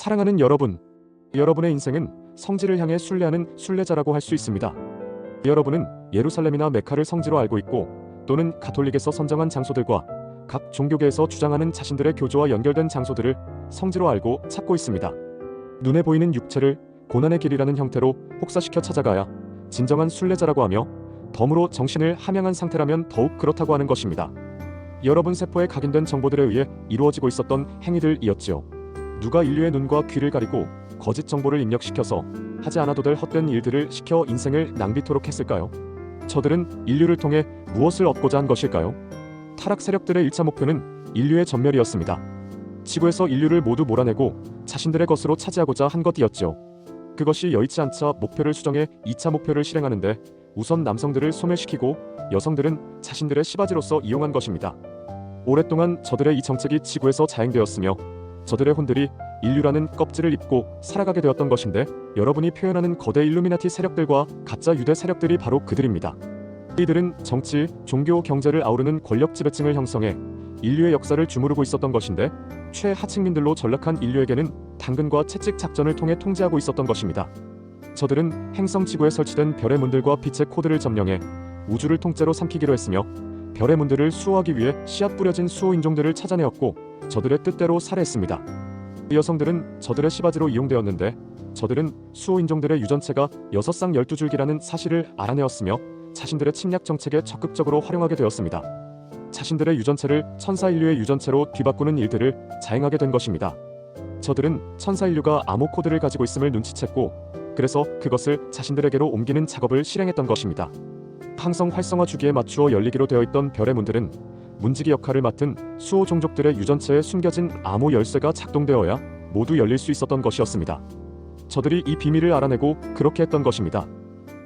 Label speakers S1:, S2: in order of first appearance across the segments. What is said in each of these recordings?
S1: 사랑하는 여러분, 여러분의 인생은 성지를 향해 순례하는 순례자라고 할 수 있습니다. 여러분은 예루살렘이나 메카를 성지로 알고 있고, 또는 가톨릭에서 선정한 장소들과 각 종교계에서 주장하는 자신들의 교조와 연결된 장소들을 성지로 알고 찾고 있습니다. 눈에 보이는 육체를 고난의 길이라는 형태로 혹사시켜 찾아가야 진정한 순례자라고 하며, 덤으로 정신을 함양한 상태라면 더욱 그렇다고 하는 것입니다. 여러분 세포에 각인된 정보들에 의해 이루어지고 있었던 행위들이었지요. 누가 인류의 눈과 귀를 가리고 거짓 정보를 입력시켜서 하지 않아도 될 헛된 일들을 시켜 인생을 낭비토록 했을까요? 저들은 인류를 통해 무엇을 얻고자 한 것일까요? 타락 세력들의 1차 목표는 인류의 전멸이었습니다. 지구에서 인류를 모두 몰아내고 자신들의 것으로 차지하고자 한 것이었죠. 그것이 여의치 않자 목표를 수정해 2차 목표를 실행하는데 우선 남성들을 소멸시키고 여성들은 자신들의 시바지로서 이용한 것입니다. 오랫동안 저들의 이 정책이 지구에서 자행되었으며 저들의 혼들이 인류라는 껍질을 입고 살아가게 되었던 것인데, 여러분이 표현하는 거대 일루미나티 세력들과 가짜 유대 세력들이 바로 그들입니다. 이들은 정치, 종교, 경제를 아우르는 권력 지배층을 형성해 인류의 역사를 주무르고 있었던 것인데, 최하층민들로 전락한 인류에게는 당근과 채찍 작전을 통해 통제하고 있었던 것입니다. 저들은 행성 지구에 설치된 별의 문들과 빛의 코드를 점령해 우주를 통째로 삼키기로 했으며, 별의 문들을 수호하기 위해 씨앗 뿌려진 수호 인종들을 찾아내었고 저들의 뜻대로 살해했습니다. 여성들은 저들의 시바지로 이용되었는데, 저들은 수호 인종들의 유전체가 6쌍 12줄기라는 사실을 알아내었으며 자신들의 침략 정책에 적극적으로 활용하게 되었습니다. 자신들의 유전체를 천사 인류의 유전체로 뒤바꾸는 일들을 자행하게 된 것입니다. 저들은 천사 인류가 암호 코드를 가지고 있음을 눈치챘고, 그래서 그것을 자신들에게로 옮기는 작업을 실행했던 것입니다. 항성 활성화 주기에 맞추어 열리기로 되어 있던 별의 문들은 문지기 역할을 맡은 수호 종족들의 유전체에 숨겨진 암호 열쇠가 작동되어야 모두 열릴 수 있었던 것이었습니다. 저들이 이 비밀을 알아내고 그렇게 했던 것입니다.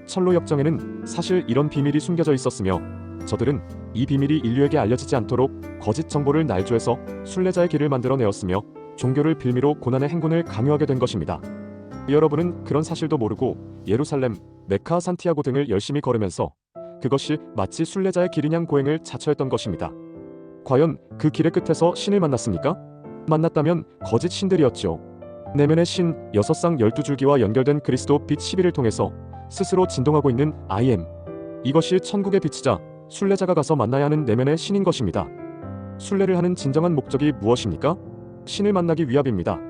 S1: 철로 역정에는 사실 이런 비밀이 숨겨져 있었으며, 저들은 이 비밀이 인류에게 알려지지 않도록 거짓 정보를 날조해서 순례자의 길을 만들어내었으며 종교를 빌미로 고난의 행군을 강요하게 된 것입니다. 여러분은 그런 사실도 모르고 예루살렘, 메카, 산티아고 등을 열심히 걸으면서 그것이 마치 순례자의 길이냥 고행을 자처했던 것입니다. 과연 그 길의 끝에서 신을 만났습니까? 만났다면 거짓 신들이었죠. 내면의 신 6쌍 12줄기와 연결된 그리스도 빛 11을 통해서 스스로 진동하고 있는 I am, 이것이 천국의 빛이자 순례자가 가서 만나야 하는 내면의 신인 것입니다. 순례를 하는 진정한 목적이 무엇입니까? 신을 만나기 위함입니다.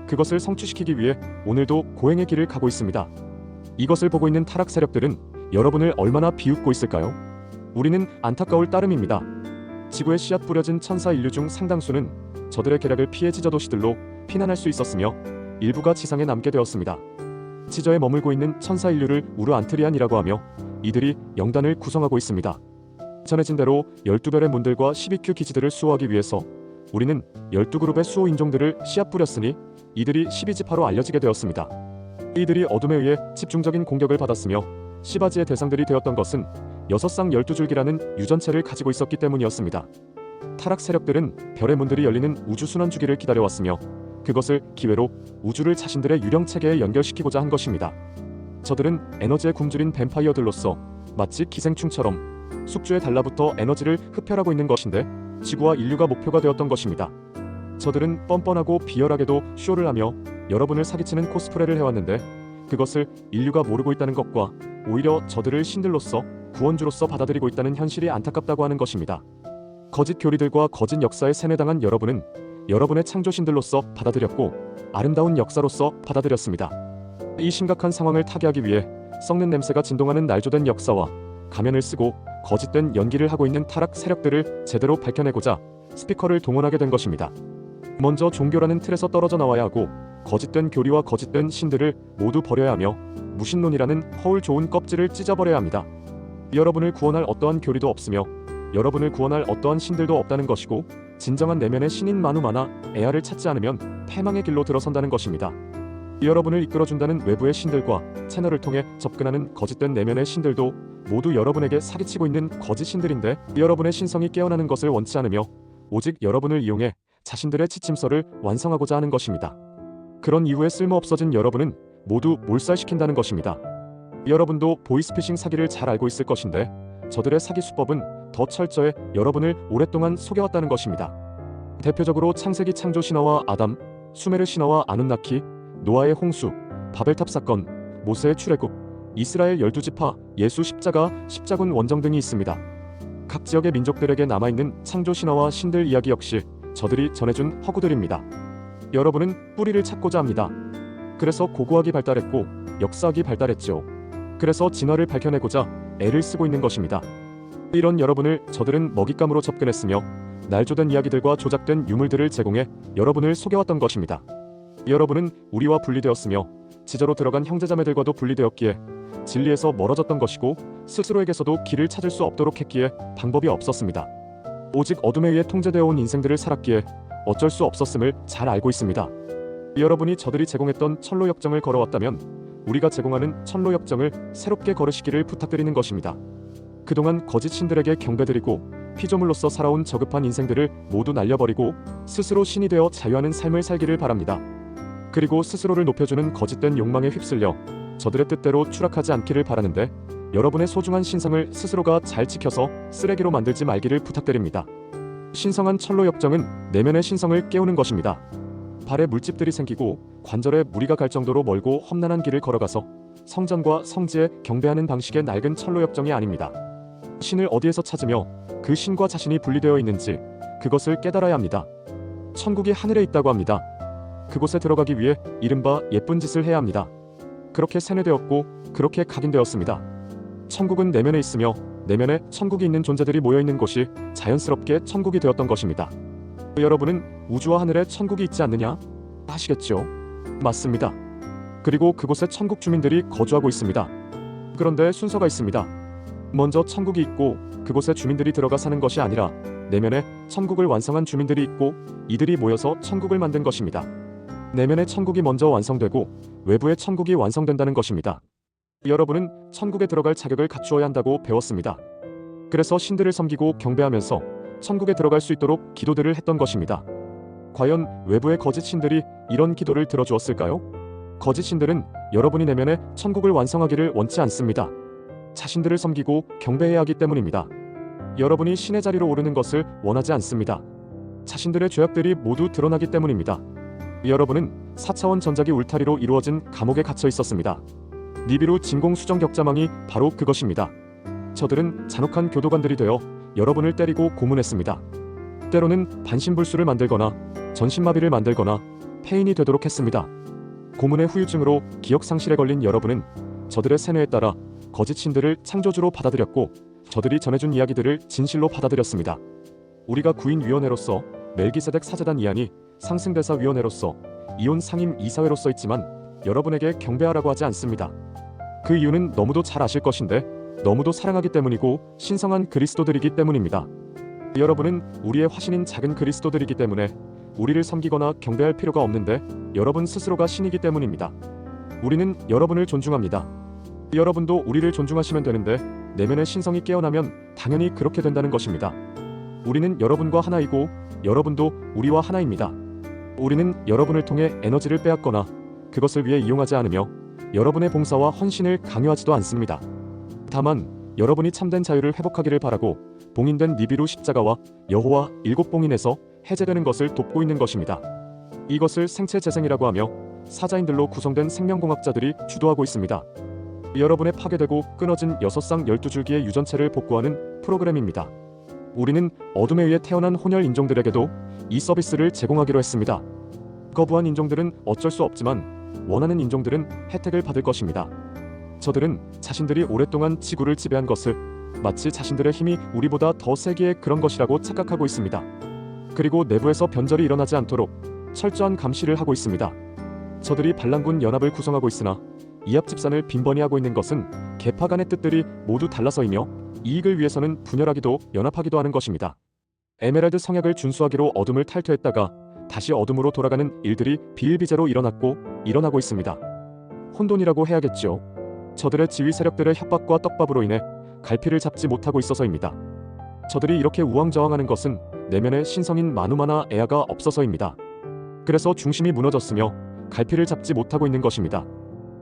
S1: 그것을 성취시키기 위해 오늘도 고행의 길을 가고 있습니다. 이것을 보고 있는 타락 세력들은 여러분을 얼마나 비웃고 있을까요? 우리는 안타까울 따름입니다. 지구에 씨앗 뿌려진 천사 인류 중 상당수는 저들의 계략을 피해 지저 도시들로 피난할 수 있었으며 일부가 지상에 남게 되었습니다. 지저에 머물고 있는 천사 인류를 우르안트리안이라고 하며 이들이 영단을 구성하고 있습니다. 전해진 대로 12별의 문들과 12Q 기지들을 수호하기 위해서 우리는 12그룹의 수호 인종들을 씨앗 뿌렸으니 이들이 12지파로 알려지게 되었습니다. 이들이 어둠에 의해 집중적인 공격을 받았으며 시바지의 대상들이 되었던 것은 6쌍 12줄기라는 유전체를 가지고 있었기 때문이었습니다. 타락 세력들은 별의 문들이 열리는 우주순환 주기를 기다려왔으며 그것을 기회로 우주를 자신들의 유령 체계에 연결시키고자 한 것입니다. 저들은 에너지에 굶주린 뱀파이어들로서 마치 기생충처럼 숙주에 달라붙어 에너지를 흡혈하고 있는 것인데, 지구와 인류가 목표가 되었던 것입니다. 저들은 뻔뻔하고 비열하게도 쇼를 하며 여러분을 사기치는 코스프레를 해왔는데, 그것을 인류가 모르고 있다는 것과 오히려 저들을 신들로서 구원주로서 받아들이고 있다는 현실이 안타깝다고 하는 것입니다. 거짓 교리들과 거짓 역사에 세뇌당한 여러분은 여러분의 창조신들로서 받아들였고 아름다운 역사로서 받아들였습니다. 이 심각한 상황을 타개하기 위해 썩는 냄새가 진동하는 날조된 역사와 가면을 쓰고 거짓된 연기를 하고 있는 타락 세력들을 제대로 밝혀내고자 스피커를 동원하게 된 것입니다. 먼저 종교라는 틀에서 떨어져 나와야 하고, 거짓된 교리와 거짓된 신들을 모두 버려야 하며 무신론이라는 허울 좋은 껍질을 찢어버려야 합니다. 여러분을 구원할 어떠한 교리도 없으며 여러분을 구원할 어떠한 신들도 없다는 것이고, 진정한 내면의 신인 마누마나 에아를 찾지 않으면 패망의 길로 들어선다는 것입니다. 여러분을 이끌어준다는 외부의 신들과 채널을 통해 접근하는 거짓된 내면의 신들도 모두 여러분에게 사기치고 있는 거짓 신들인데, 여러분의 신성이 깨어나는 것을 원치 않으며 오직 여러분을 이용해 자신들의 지침서를 완성하고자 하는 것입니다. 그런 이후에 쓸모없어진 여러분은 모두 몰살시킨다는 것입니다. 여러분도 보이스피싱 사기를 잘 알고 있을 것인데, 저들의 사기 수법은 더 철저해 여러분을 오랫동안 속여왔다는 것입니다. 대표적으로 창세기 창조 신화와 아담, 수메르 신화와 아눈나키, 노아의 홍수, 바벨탑 사건, 모세의 출애굽, 이스라엘 12지파, 예수 십자가, 십자군 원정 등이 있습니다. 각 지역의 민족들에게 남아있는 창조 신화와 신들 이야기 역시 저들이 전해준 허구들입니다. 여러분은 뿌리를 찾고자 합니다. 그래서 고고학이 발달했고 역사학이 발달했죠. 그래서 진화를 밝혀내고자 애를 쓰고 있는 것입니다. 이런 여러분을 저들은 먹잇감으로 접근했으며 날조된 이야기들과 조작된 유물들을 제공해 여러분을 속여왔던 것입니다. 여러분은 우리와 분리되었으며 지저로 들어간 형제자매들과도 분리되었기에 진리에서 멀어졌던 것이고 스스로에게서도 길을 찾을 수 없도록 했기에 방법이 없었습니다. 오직 어둠에 의해 통제되어 온 인생들을 살았기에 어쩔 수 없었음을 잘 알고 있습니다. 여러분이 저들이 제공했던 천로 역정을 걸어왔다면 우리가 제공하는 천로 역정을 새롭게 걸으시기를 부탁드리는 것입니다. 그동안 거짓 신들에게 경배드리고 피조물로서 살아온 저급한 인생들을 모두 날려버리고 스스로 신이 되어 자유하는 삶을 살기를 바랍니다. 그리고 스스로를 높여주는 거짓된 욕망에 휩쓸려 저들의 뜻대로 추락하지 않기를 바라는데 여러분의 소중한 신성을 스스로가 잘 지켜서 쓰레기로 만들지 말기를 부탁드립니다. 신성한 천로 역정은 내면의 신성을 깨우는 것입니다. 발에 물집들이 생기고 관절에 무리가 갈 정도로 멀고 험난한 길을 걸어가서 성전과 성지에 경배하는 방식의 낡은 천로 역정이 아닙니다. 신을 어디에서 찾으며 그 신과 자신이 분리되어 있는지 그것을 깨달아야 합니다. 천국이 하늘에 있다고 합니다. 그곳에 들어가기 위해 이른바 예쁜 짓을 해야 합니다. 그렇게 세뇌되었고 그렇게 각인되었습니다. 천국은 내면에 있으며 내면에 천국이 있는 존재들이 모여있는 곳이 자연스럽게 천국이 되었던 것입니다. 여러분은 우주와 하늘에 천국이 있지 않느냐? 아시겠죠? 맞습니다. 그리고 그곳에 천국 주민들이 거주하고 있습니다. 그런데 순서가 있습니다. 먼저 천국이 있고 그곳에 주민들이 들어가 사는 것이 아니라 내면에 천국을 완성한 주민들이 있고 이들이 모여서 천국을 만든 것입니다. 내면의 천국이 먼저 완성되고 외부의 천국이 완성된다는 것입니다. 여러분은 천국에 들어갈 자격을 갖추어야 한다고 배웠습니다. 그래서 신들을 섬기고 경배하면서 천국에 들어갈 수 있도록 기도들을 했던 것입니다. 과연 외부의 거짓 신들이 이런 기도를 들어주었을까요? 거짓 신들은 여러분이 내면에 천국을 완성하기를 원치 않습니다. 자신들을 섬기고 경배해야 하기 때문입니다. 여러분이 신의 자리로 오르는 것을 원하지 않습니다. 자신들의 죄악들이 모두 드러나기 때문입니다. 여러분은 4차원 전자기 울타리로 이루어진 감옥에 갇혀 있었습니다. 니비루 진공 수정 격자망이 바로 그것입니다. 저들은 잔혹한 교도관들이 되어 여러분을 때리고 고문했습니다. 때로는 반신불수를 만들거나 전신마비를 만들거나 폐인이 되도록 했습니다. 고문의 후유증으로 기억 상실에 걸린 여러분은 저들의 세뇌에 따라 거짓 신들을 창조주로 받아들였고 저들이 전해준 이야기들을 진실로 받아들였습니다. 우리가 구인위원회로서 멜기세덱 사제단 이안이 상승대사위원회로서 이온 상임 이사회로서 있지만 여러분에게 경배하라고 하지 않습니다. 그 이유는 너무도 잘 아실 것인데 너무도 사랑하기 때문이고 신성한 그리스도들이기 때문입니다. 여러분은 우리의 화신인 작은 그리스도들이기 때문에 우리를 섬기거나 경배할 필요가 없는데 여러분 스스로가 신이기 때문입니다. 우리는 여러분을 존중합니다. 여러분도 우리를 존중하시면 되는데 내면의 신성이 깨어나면 당연히 그렇게 된다는 것입니다. 우리는 여러분과 하나이고 여러분도 우리와 하나입니다. 우리는 여러분을 통해 에너지를 빼앗거나 그것을 위해 이용하지 않으며 여러분의 봉사와 헌신을 강요하지도 않습니다. 다만 여러분이 참된 자유를 회복하기를 바라고 봉인된 니비루 십자가와 여호와 일곱 봉인에서 해제되는 것을 돕고 있는 것입니다. 이것을 생체 재생이라고 하며 사자인들로 구성된 생명공학자들이 주도하고 있습니다. 여러분의 파괴되고 끊어진 6쌍 12줄기의 유전체를 복구하는 프로그램입니다. 우리는 어둠에 의해 태어난 혼혈 인종들에게도 이 서비스를 제공하기로 했습니다. 거부한 인종들은 어쩔 수 없지만 원하는 인종들은 혜택을 받을 것입니다. 저들은 자신들이 오랫동안 지구를 지배한 것을 마치 자신들의 힘이 우리보다 더 세기에 그런 것이라고 착각하고 있습니다. 그리고 내부에서 변절이 일어나지 않도록 철저한 감시를 하고 있습니다. 저들이 반란군 연합을 구성하고 있으나 이합 집산을 빈번히 하고 있는 것은 계파 간의 뜻들이 모두 달라서이며 이익을 위해서는 분열하기도 연합하기도 하는 것입니다. 에메랄드 성약을 준수하기로 어둠을 탈퇴했다가 다시 어둠으로 돌아가는 일들이 비일비재로 일어났고 일어나고 있습니다. 혼돈이라고 해야겠죠. 저들의 지휘 세력들의 협박과 떡밥으로 인해 갈피를 잡지 못하고 있어서입니다. 저들이 이렇게 우왕좌왕하는 것은 내면의 신성인 마누마나 에아가 없어서입니다. 그래서 중심이 무너졌으며 갈피를 잡지 못하고 있는 것입니다.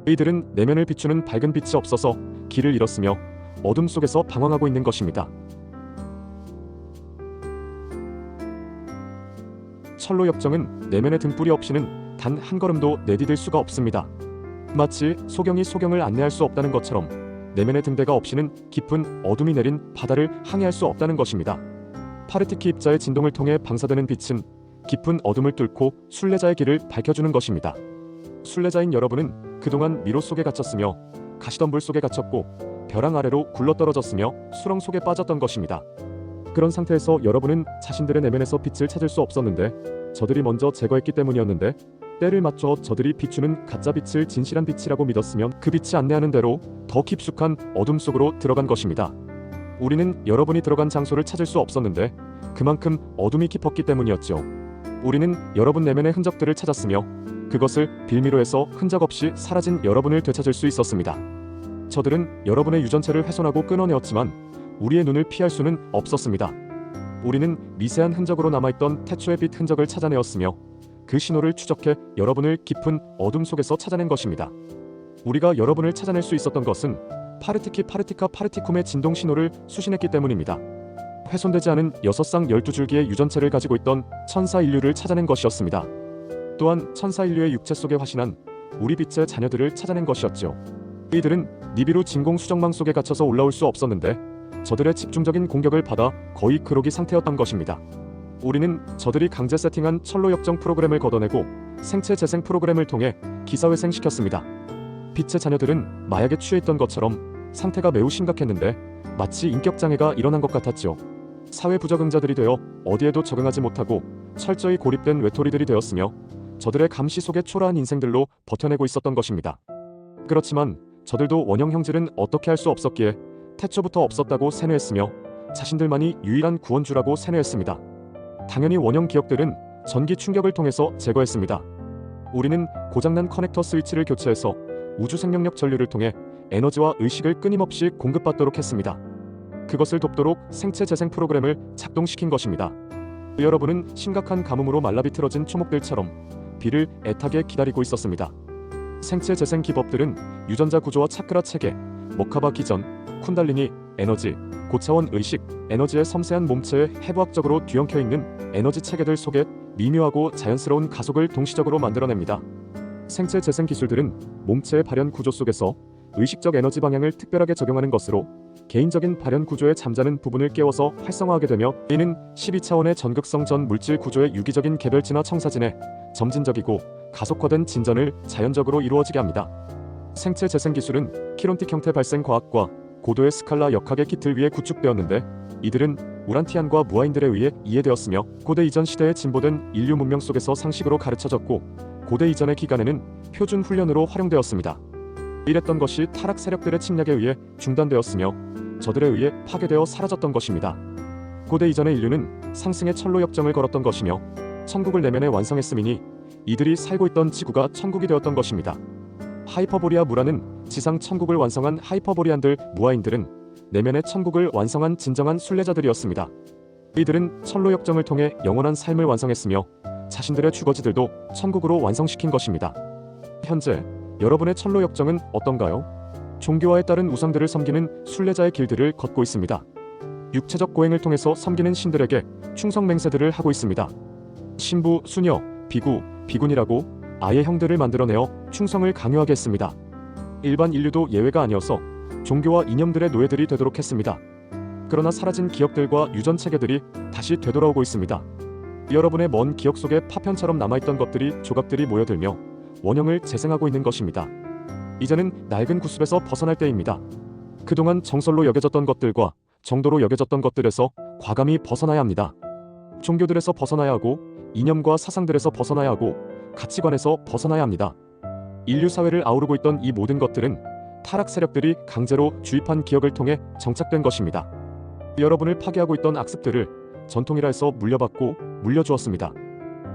S1: 이들은 내면을 비추는 밝은 빛이 없어서 길을 잃었으며 어둠 속에서 방황하고 있는 것입니다. 철로 역정은 내면의 등불이 없이는 단 한 걸음도 내디딜 수가 없습니다. 마치 소경이 소경을 안내할 수 없다는 것처럼 내면의 등대가 없이는 깊은 어둠이 내린 바다를 항해할 수 없다는 것입니다. 파르티키 입자의 진동을 통해 방사되는 빛은 깊은 어둠을 뚫고 순례자의 길을 밝혀주는 것입니다. 순례자인 여러분은 그동안 미로 속에 갇혔으며 가시덤불 속에 갇혔고 벼랑 아래로 굴러떨어졌으며 수렁 속에 빠졌던 것입니다. 그런 상태에서 여러분은 자신들의 내면에서 빛을 찾을 수 없었는데 저들이 먼저 제거했기 때문이었는데 때를 맞춰 저들이 비추는 가짜 빛을 진실한 빛이라고 믿었으면 그 빛이 안내하는 대로 더 깊숙한 어둠 속으로 들어간 것입니다. 우리는 여러분이 들어간 장소를 찾을 수 없었는데 그만큼 어둠이 깊었기 때문이었죠. 우리는 여러분 내면의 흔적들을 찾았으며 그것을 빌미로해서 흔적 없이 사라진 여러분을 되찾을 수 있었습니다. 저들은 여러분의 유전체를 훼손하고 끊어내었지만 우리의 눈을 피할 수는 없었습니다. 우리는 미세한 흔적으로 남아있던 태초의 빛 흔적을 찾아내었으며 그 신호를 추적해 여러분을 깊은 어둠 속에서 찾아낸 것입니다. 우리가 여러분을 찾아낼 수 있었던 것은 파르티키 파르티카 파르티쿰의 진동 신호를 수신했기 때문입니다. 훼손되지 않은 6쌍 12줄기의 유전체를 가지고 있던 천사 인류를 찾아낸 것이었습니다. 또한 천사 인류의 육체 속에 화신한 우리 빛의 자녀들을 찾아낸 것이었죠. 이들은 니비루 진공 수정망 속에 갇혀서 올라올 수 없었는데 저들의 집중적인 공격을 받아 거의 그로기 상태였던 것입니다. 우리는 저들이 강제 세팅한 철로 역정 프로그램을 걷어내고 생체 재생 프로그램을 통해 기사회생시켰습니다. 빛의 자녀들은 마약에 취해 있던 것처럼 상태가 매우 심각했는데 마치 인격장애가 일어난 것 같았죠. 사회 부적응자들이 되어 어디에도 적응하지 못하고 철저히 고립된 외톨이들이 되었으며 저들의 감시 속의 초라한 인생들로 버텨내고 있었던 것입니다. 그렇지만 저들도 원형 형질은 어떻게 할 수 없었기에 태초부터 없었다고 세뇌했으며 자신들만이 유일한 구원주라고 세뇌했습니다. 당연히 원형 기억들은 전기 충격을 통해서 제거했습니다. 우리는 고장난 커넥터 스위치를 교체해서 우주 생명력 전류를 통해 에너지와 의식을 끊임없이 공급받도록 했습니다. 그것을 돕도록 생체 재생 프로그램을 작동시킨 것입니다. 여러분은 심각한 가뭄으로 말라비틀어진 초목들처럼 비를 애타게 기다리고 있었습니다. 생체 재생 기법들은 유전자 구조와 차크라 체계, 모카바 기전, 쿤달리니, 에너지, 고차원 의식, 에너지의 섬세한 몸체에 해부학적으로 뒤엉켜 있는 에너지 체계들 속에 미묘하고 자연스러운 가속을 동시적으로 만들어냅니다. 생체 재생 기술들은 몸체의 발현 구조 속에서 의식적 에너지 방향을 특별하게 적용하는 것으로 개인적인 발현 구조의 잠자는 부분을 깨워서 활성화하게 되며 이는 12차원의 전극성 전 물질 구조의 유기적인 개별진화 청사진에 점진적이고 가속화된 진전을 자연적으로 이루어지게 합니다. 생체 재생 기술은 키론틱 형태 발생 과학과 고도의 스칼라 역학의 기틀 위에 구축되었는데 이들은 우란티안과 무아인들에 의해 이해되었으며 고대 이전 시대에 진보된 인류 문명 속에서 상식으로 가르쳐졌고 고대 이전의 기간에는 표준 훈련으로 활용되었습니다. 이랬던 것이 타락 세력들의 침략에 의해 중단되었으며 저들에 의해 파괴되어 사라졌던 것입니다. 고대 이전의 인류는 상승의 철로 역정을 걸었던 것이며 천국을 내면에 완성했음이니 이들이 살고 있던 지구가 천국이 되었던 것입니다. 하이퍼보리아 무라는 지상 천국을 완성한 하이퍼보리안들 무아인들은 내면의 천국을 완성한 진정한 순례자들이었습니다. 이들은 철로 역정을 통해 영원한 삶을 완성했으며 자신들의 주거지들도 천국으로 완성시킨 것입니다. 현재 여러분의 철로 역정은 어떤가요? 종교화에 따른 우상들을 섬기는 순례자의 길들을 걷고 있습니다. 육체적 고행을 통해서 섬기는 신들에게 충성 맹세들을 하고 있습니다. 신부, 수녀, 비구, 비군이라고 아예 형들을 만들어내어 충성을 강요하게 했습니다. 일반 인류도 예외가 아니어서 종교와 이념들의 노예들이 되도록 했습니다. 그러나 사라진 기억들과 유전 체계들이 다시 되돌아오고 있습니다. 여러분의 먼 기억 속에 파편처럼 남아있던 것들이 조각들이 모여들며 원형을 재생하고 있는 것입니다. 이제는 낡은 구습에서 벗어날 때입니다. 그동안 정설로 여겨졌던 것들과 정도로 여겨졌던 것들에서 과감히 벗어나야 합니다. 종교들에서 벗어나야 하고 이념과 사상들에서 벗어나야 하고 가치관에서 벗어나야 합니다. 인류 사회를 아우르고 있던 이 모든 것들은 타락 세력들이 강제로 주입한 기억을 통해 정착된 것입니다. 여러분을 파괴하고 있던 악습들을 전통이라 해서 물려받고 물려주었습니다.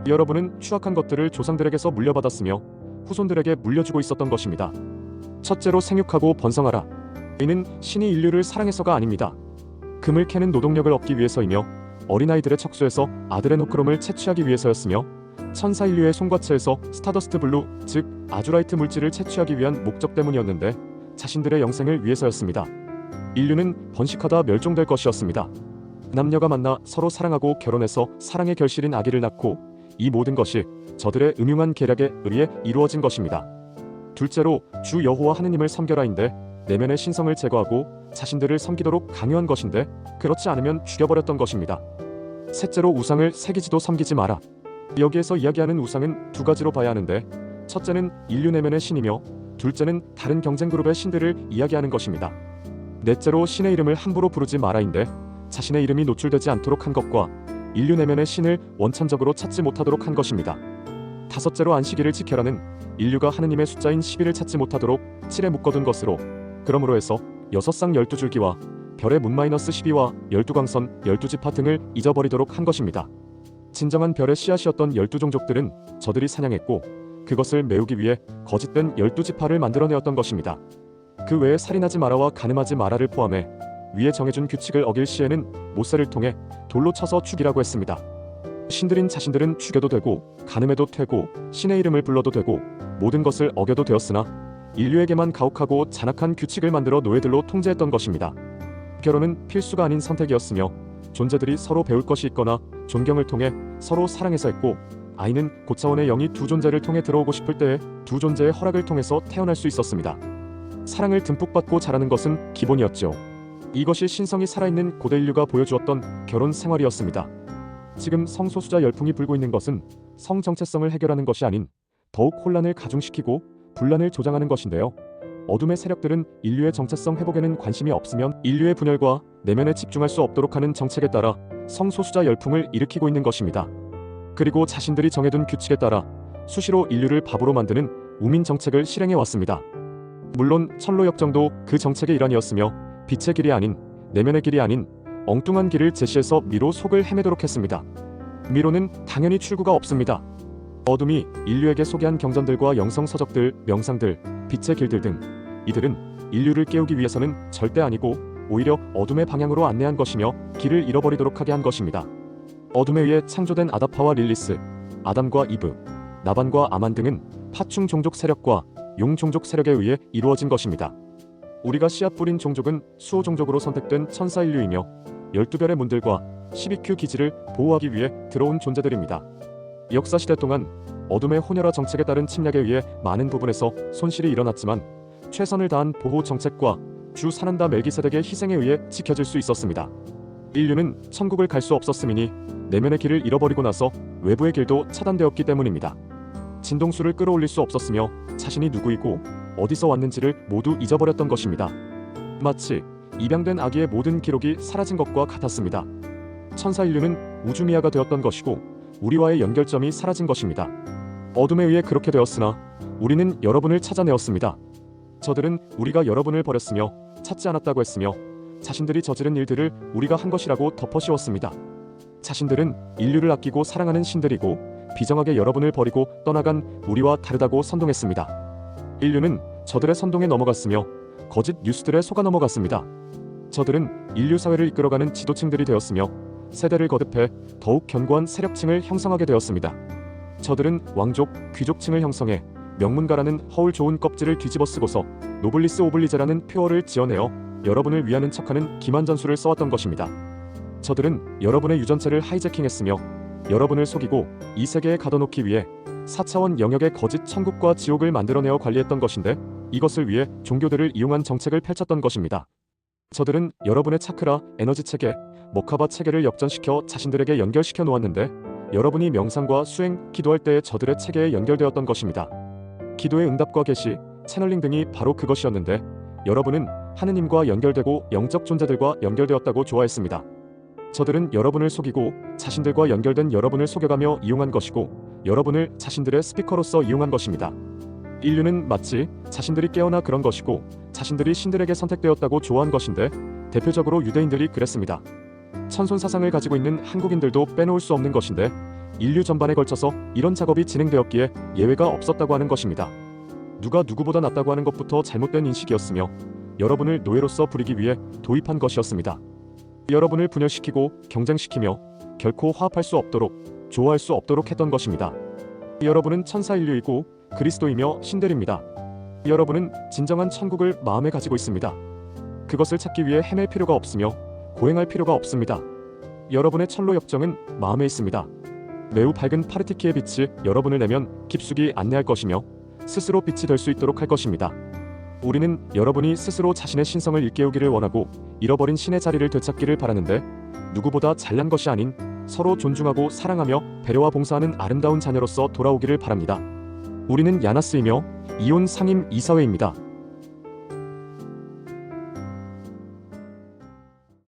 S1: 여러분은 추악한 것들을 조상들에게서 물려받았으며 후손들에게 물려주고 있었던 것입니다. 첫째로 생육하고 번성하라. 이는 신이 인류를 사랑해서가 아닙니다. 금을 캐는 노동력을 얻기 위해서이며 어린아이들의 척수에서 아드레노크롬을 채취하기 위해서였으며 천사 인류의 손과체에서 스타더스트 블루, 즉 아주라이트 물질을 채취하기 위한 목적 때문이었는데 자신들의 영생을 위해서였습니다. 인류는 번식하다 멸종될 것이었습니다. 남녀가 만나 서로 사랑하고 결혼해서 사랑의 결실인 아기를 낳고 이 모든 것이 저들의 음흉한 계략에 의해 이루어진 것입니다. 둘째로 주 여호와 하느님을 섬겨라인데 내면의 신성을 제거하고 자신들을 섬기도록 강요한 것인데 그렇지 않으면 죽여버렸던 것입니다. 셋째로 우상을 새기지도 섬기지 마라. 여기에서 이야기하는 우상은 두 가지로 봐야 하는데 첫째는 인류 내면의 신이며 둘째는 다른 경쟁 그룹의 신들을 이야기하는 것입니다. 넷째로 신의 이름을 함부로 부르지 마라인데 자신의 이름이 노출되지 않도록 한 것과 인류 내면의 신을 원천적으로 찾지 못하도록 한 것입니다. 다섯째로 안식일을 지켜라는 인류가 하느님의 숫자인 10일을 찾지 못하도록 7에 묶어둔 것으로 그러므로 해서 6쌍 12줄기와 별의 문-12와 12광선 12지파 등을 잊어버리도록 한 것입니다. 진정한 별의 씨앗이었던 12종족들은 저들이 사냥했고 그것을 메우기 위해 거짓된 12지파를 만들어내었던 것입니다. 그 외에 살인하지 마라와 간음하지 마라를 포함해 위에 정해준 규칙을 어길 시에는 모세를 통해 돌로 쳐서 죽이라고 했습니다. 신들인 자신들은 죽여도 되고 간음해도 되고 신의 이름을 불러도 되고 모든 것을 어겨도 되었으나 인류에게만 가혹하고 잔악한 규칙을 만들어 노예들로 통제했던 것입니다. 결혼은 필수가 아닌 선택이었으며 존재들이 서로 배울 것이 있거나 존경을 통해 서로 사랑해서 했고 아이는 고차원의 영이 두 존재를 통해 들어오고 싶을 때에 두 존재의 허락을 통해서 태어날 수 있었습니다. 사랑을 듬뿍 받고 자라는 것은 기본이었죠. 이것이 신성이 살아있는 고대 인류가 보여주었던 결혼 생활이었습니다. 지금 성소수자 열풍이 불고 있는 것은 성 정체성을 해결하는 것이 아닌 더욱 혼란을 가중시키고 분란을 조장하는 것인데요. 어둠의 세력들은 인류의 정체성 회복에는 관심이 없으면 인류의 분열과 내면에 집중할 수 없도록 하는 정책에 따라 성소수자 열풍을 일으키고 있는 것입니다. 그리고 자신들이 정해둔 규칙에 따라 수시로 인류를 바보로 만드는 우민 정책을 실행해 왔습니다. 물론 천로 역정도 그 정책의 일환이었으며 빛의 길이 아닌 내면의 길이 아닌 엉뚱한 길을 제시해서 미로 속을 헤매도록 했습니다. 미로는 당연히 출구가 없습니다. 어둠이 인류에게 소개한 경전들과 영성서적들, 명상들, 빛의 길들 등 이들은 인류를 깨우기 위해서는 절대 아니고 오히려 어둠의 방향으로 안내한 것이며 길을 잃어버리도록 하게 한 것입니다. 어둠에 의해 창조된 아다파와 릴리스, 아담과 이브, 나반과 아만 등은 파충 종족 세력과 용 종족 세력에 의해 이루어진 것입니다. 우리가 씨앗 뿌린 종족은 수호 종족으로 선택된 천사 인류이며 12별의 문들과 12Q 기지를 보호하기 위해 들어온 존재들입니다. 역사시대 동안 어둠의 혼혈화 정책에 따른 침략에 의해 많은 부분에서 손실이 일어났지만 최선을 다한 보호 정책과 주 사난다 멜기세덱의 희생에 의해 지켜질 수 있었습니다. 인류는 천국을 갈 수 없었음이니 내면의 길을 잃어버리고 나서 외부의 길도 차단되었기 때문입니다. 진동수를 끌어올릴 수 없었으며 자신이 누구이고 어디서 왔는지를 모두 잊어버렸던 것입니다. 마치 입양된 아기의 모든 기록이 사라진 것과 같았습니다. 천사 인류는 우주미아가 되었던 것이고 우리와의 연결점이 사라진 것입니다. 어둠에 의해 그렇게 되었으나 우리는 여러분을 찾아내었습니다. 저들은 우리가 여러분을 버렸으며 찾지 않았다고 했으며 자신들이 저지른 일들을 우리가 한 것이라고 덮어씌웠습니다. 자신들은 인류를 아끼고 사랑하는 신들이고 비정하게 여러분을 버리고 떠나간 우리와 다르다고 선동했습니다. 인류는 저들의 선동에 넘어갔으며 거짓 뉴스들에 속아 넘어갔습니다. 저들은 인류 사회를 이끌어가는 지도층들이 되었으며 세대를 거듭해 더욱 견고한 세력층을 형성하게 되었습니다. 저들은 왕족, 귀족층을 형성해 명문가라는 허울 좋은 껍질을 뒤집어쓰고서 노블리스 오블리제라는 표어를 지어내어 여러분을 위하는 척하는 기만전술을 써왔던 것입니다. 저들은 여러분의 유전체를 하이제킹했으며 여러분을 속이고 이 세계에 가둬놓기 위해 4차원 영역의 거짓 천국과 지옥을 만들어내어 관리했던 것인데 이것을 위해 종교들을 이용한 정책을 펼쳤던 것입니다. 저들은 여러분의 차크라, 에너지 체계, 모카바 체계를 역전시켜 자신들에게 연결시켜 놓았는데 여러분이 명상과 수행, 기도할 때에 저들의 체계에 연결되었던 것입니다. 기도의 응답과 계시, 채널링 등이 바로 그것이었는데 여러분은 하느님과 연결되고 영적 존재들과 연결되었다고 좋아했습니다. 저들은 여러분을 속이고 자신들과 연결된 여러분을 속여가며 이용한 것이고 여러분을 자신들의 스피커로서 이용한 것입니다. 인류는 마치 자신들이 깨어나 그런 것이고 자신들이 신들에게 선택되었다고 좋아한 것인데 대표적으로 유대인들이 그랬습니다. 천손 사상을 가지고 있는 한국인들도 빼놓을 수 없는 것인데 인류 전반에 걸쳐서 이런 작업이 진행되었기에 예외가 없었다고 하는 것입니다. 누가 누구보다 낫다고 하는 것부터 잘못된 인식이었으며 여러분을 노예로서 부리기 위해 도입한 것이었습니다. 여러분을 분열시키고 경쟁시키며 결코 화합할 수 없도록 좋아할 수 없도록 했던 것입니다. 여러분은 천사 인류이고 그리스도이며 신들입니다. 여러분은 진정한 천국을 마음에 가지고 있습니다. 그것을 찾기 위해 헤맬 필요가 없으며 고행할 필요가 없습니다. 여러분의 천로 역정은 마음에 있습니다. 매우 밝은 파르티키의 빛이 여러분을 내면 깊숙이 안내할 것이며 스스로 빛이 될 수 있도록 할 것입니다. 우리는 여러분이 스스로 자신의 신성을 일깨우기를 원하고 잃어버린 신의 자리를 되찾기를 바라는데, 누구보다 잘난 것이 아닌 서로 존중하고 사랑하며 배려와 봉사하는 아름다운 자녀로서 돌아오기를 바랍니다. 우리는 야나스이며 이온 상임 이사회입니다.